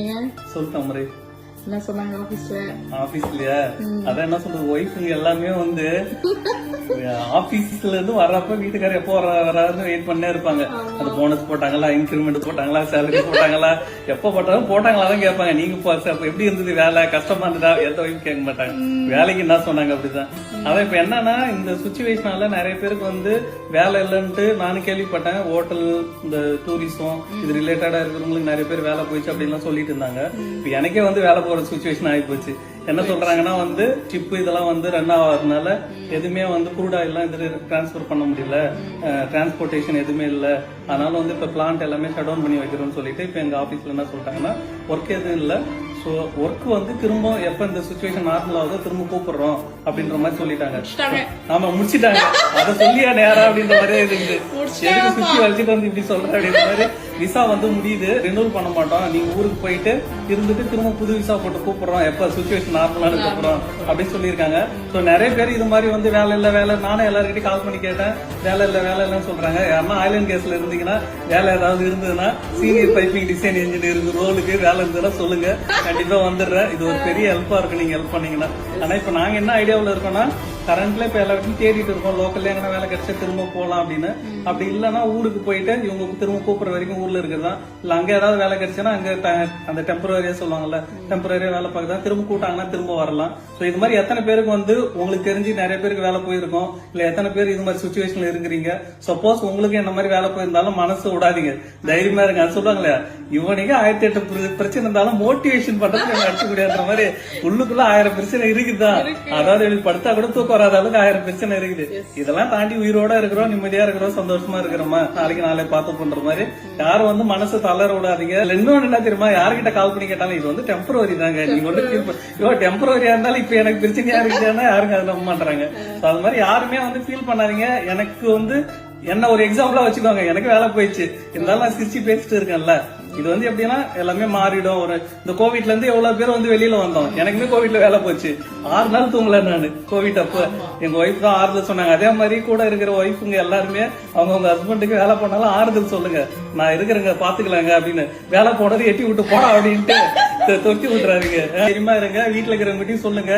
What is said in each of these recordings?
ஏன் சொல்லிட்டேன் முறை என்ன சொன்னாங்க ஆபீஸ்லயா அதான் என்ன சொல்றது ஒய்ஃபுங்க எல்லாமே வந்து ஆபீஸ்ல இருந்து வர்றப்ப வீட்டுக்காரர் எப்போ வராதுன்னு வெயிட் பண்ணே இருப்பாங்க. அது போனஸ் போட்டாங்களா, இன்கிரிமெண்ட் போட்டாங்களா, சேலரி போட்டாங்களா, எப்ப போட்டாலும் போட்டாங்களா தான் கேட்பாங்க. நீங்க எப்படி இருந்தது வேலை, கஷ்டமா இருந்ததா, எந்த ஒய்ஃபும் கேட்க மாட்டாங்க. வேலைக்கு என்ன சொன்னாங்க அப்படிதான். அதான் இப்ப என்னன்னா இந்த சுச்சுவேஷனால நிறைய பேருக்கு வந்து வேலை இல்லைன்ட்டு நானும் கேள்விப்பட்டேன். ஹோட்டல், இந்த டூரிசம் இது ரிலேட்டடா இருக்கிறவங்களுக்கு நிறைய பேர் வேலை போயிடுச்சு அப்படின்லாம் சொல்லிட்டு இருந்தாங்க. இப்ப எனக்கே வந்து வேலை போற சுச்சுவேஷன் ஆகி போச்சு. என்ன சொல்றாங்கன்னா வந்து சிப் இதெல்லாம் வந்து ரன் ஆகாதனால எதுவுமே வந்து க்ரூட் ஆயில் எல்லாம் இது டிரான்ஸ்பர் பண்ண முடியல, டிரான்ஸ்போர்டேஷன் எதுவுமே இல்ல, அதனால வந்து இப்ப பிளான்ட் எல்லாமே ஷட் டவுன் பண்ணி வைக்கிறோம்னு சொல்லிட்டு இப்ப எங்க ஆபீஸ்ல என்ன சொல்றாங்கன்னா ஒர்க் எதுவும் இல்ல, சோ ஒர்க் வந்து திரும்ப எப்ப இந்த சுச்சுவேஷன் நார்மல் ஆகுதோ திரும்ப கூப்பிடுறோம் அப்படின்ற மாதிரி சொல்லிட்டாங்க. ஆமா முடிச்சிட்டாங்க. அதை சொல்லியா நேரா அப்படின்ற மாதிரியே இருக்குது. எதுக்கு சுத்தி வச்சுட்டு வந்து இப்படி சொல்ற அப்படின்ற மாதிரி. விசா வந்து முடியுது, ரினியூல் பண்ண மாட்டோம், நீங்க ஊருக்கு போயிட்டு இருந்துட்டு திரும்ப புது விசா போட்டு கூப்பிடுறோம் எப்ப சுச்சுவேஷன் நார்மலானதுக்கு அப்புறம் அப்படின்னு சொல்லியிருக்காங்க. சோ நிறைய பேர் இது மாதிரி வந்து வேலை இல்ல வேலை, நானும் எல்லாருக்கிட்டையும் கால் பண்ணி கேட்டேன், வேலை இல்லன்னு சொல்றாங்க. யாருன்னா ஆயிலண்ட் கேஸ்ல இருந்தீங்கன்னா வேலை ஏதாவது இருந்ததுன்னா சீனியர் பைப்பிங் டிசைன் இன்ஜினியர் ரோலுக்கு வேலை இருந்ததுன்னா சொல்லுங்க, கண்டிப்பா வந்துடுறேன். இது ஒரு பெரிய ஹெல்ப்பா இருக்கு நீங்க ஹெல்ப் பண்ணீங்கன்னா. ஆனா இப்ப நாங்க என்ன ஐடியாவில் இருக்கோம்னா கரண்ட்ல இப்ப எல்லாத்தையும் தேடிட்டு இருக்கோம், லோக்கல்ல எங்கன்னா வேலை கிடைச்சா திரும்ப போகலாம் அப்படின்னு. அப்படி இல்லன்னா ஊருக்கு போயிட்டு இவங்க திரும்ப கூப்பிடுற வரைக்கும் ஊர்ல இருக்கிறதா, இல்ல அங்க ஏதாவது வேலை கிடைச்சுன்னா அங்க அந்த டெம்பரரியா சொல்லுவாங்கல்ல, டெம்பரரியா வேலை பார்க்கதான் திரும்ப கூட்டாங்கன்னா திரும்ப வரலாம். சோ இது மாதிரி எத்தனை பேருக்கு வந்து உங்களுக்கு தெரிஞ்சு நிறைய பேருக்கு வேலை போயிருக்கோம், இல்ல எத்தனை பேர் இது மாதிரி சுச்சுவேஷன்ல இருக்கிறீங்க, சப்போஸ் உங்களுக்கு என்ன மாதிரி வேலை போயிருந்தாலும் மனசு விடாதீங்க, தைரியமா இருங்க. அது சொல்லுவாங்களே இவனுக்கு 1008 பிரச்சனை இருந்தாலும் மோட்டிவேஷன் பண்றதுக்கு அடிச்சு முடியாத மாதிரி உள்ளுக்குள்ள 1000 பிரச்சனை இருக்குதான். அதாவது படுத்தா கூட தூக்கம் வராத அளவுக்கு 1000 பிரச்சனை இருக்குது. இதெல்லாம் தாண்டி உயிரோட இருக்கிறோம், நிம்மதியா இருக்கிறோம், சந்தோஷமா இருக்கிறோமா, நாளைக்கு நாளை பார்த்து பண்ற மாதிரி யாரும் வந்து மனசு தளர விடாதீங்க. இன்னொன்னு என்ன தெரியுமா, யாருக்கிட்ட கால் பண்ணி கேட்டாலும் இது வந்து டெம்பரரி தாங்க, நீங்க வந்து டெம்பரரியா இருந்தாலும் இப்ப எனக்கு பிரச்சனையா இருக்குன்னா யாருங்க அதை நம்ப மாட்டாங்க. அது மாதிரி யாருமே வந்து ஃபீல் பண்ணாதீங்க. எனக்கு வந்து என்ன ஒரு எக்ஸாம்பிளா வச்சுக்கோங்க, எனக்கு வேலை போயிடுச்சு இருந்தாலும் நான் சிரிச்சு பேசிட்டு இருக்கேன்ல. இது வந்து எப்படின்னா எல்லாமே மாறிடும். ஒரு இந்த கோவிட்ல இருந்து எவ்வளவு பேர் வந்து வெளியில வந்தோம், எனக்குமே கோவிட்ல வேலை போச்சு, 6 நாள் தூங்கல நானு கோவிட் அப்ப. எங்க ஒய்ஃப் தான் ஆறுதல் சொன்னாங்க. அதே மாதிரி கூட இருக்கிற ஒய்ஃபுங்க எல்லாருமே அவங்க ஹஸ்பண்டுக்கு வேலை பண்ணாலும் ஆறுதல் சொல்லுங்க, நான் இருக்கிறேங்க பாத்துக்கலாங்க அப்படின்னு. வேலை போனது எட்டி விட்டு போனா அப்படின்ட்டு தொட்டி விட்டுறாருங்க. தெரியுமா இருங்க, வீட்டுல இருக்கிறவங்ககிட்டயும் சொல்லுங்க.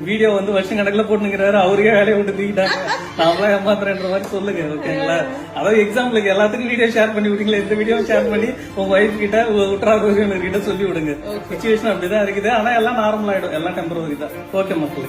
வீடியோ வந்து வருஷம் கணக்குல போட்டுங்கிறாரு, அவருக்கே வேலையை விட்டு தூக்கிட்டாங்க, நாமளா ஏமாத்துறேன்ற மாதிரி சொல்லுங்க. ஓகேங்களா? அதாவது எக்ஸாம்பிளுக்கு எல்லாத்துக்கும் வீடியோ ஷேர் பண்ணி விட்டீங்களா, இந்த வீடியோ ஷேர் பண்ணி உங்க ஒய்ஃப் கிட்ட உற்றார் கிட்ட சொல்லி விடுங்க. சிச்சுவேஷன் அப்படிதான் இருக்குது. ஆனா எல்லாம் நார்மல் ஆயிடும், எல்லாம் டெம்பரரி தான். ஓகே மக்களே.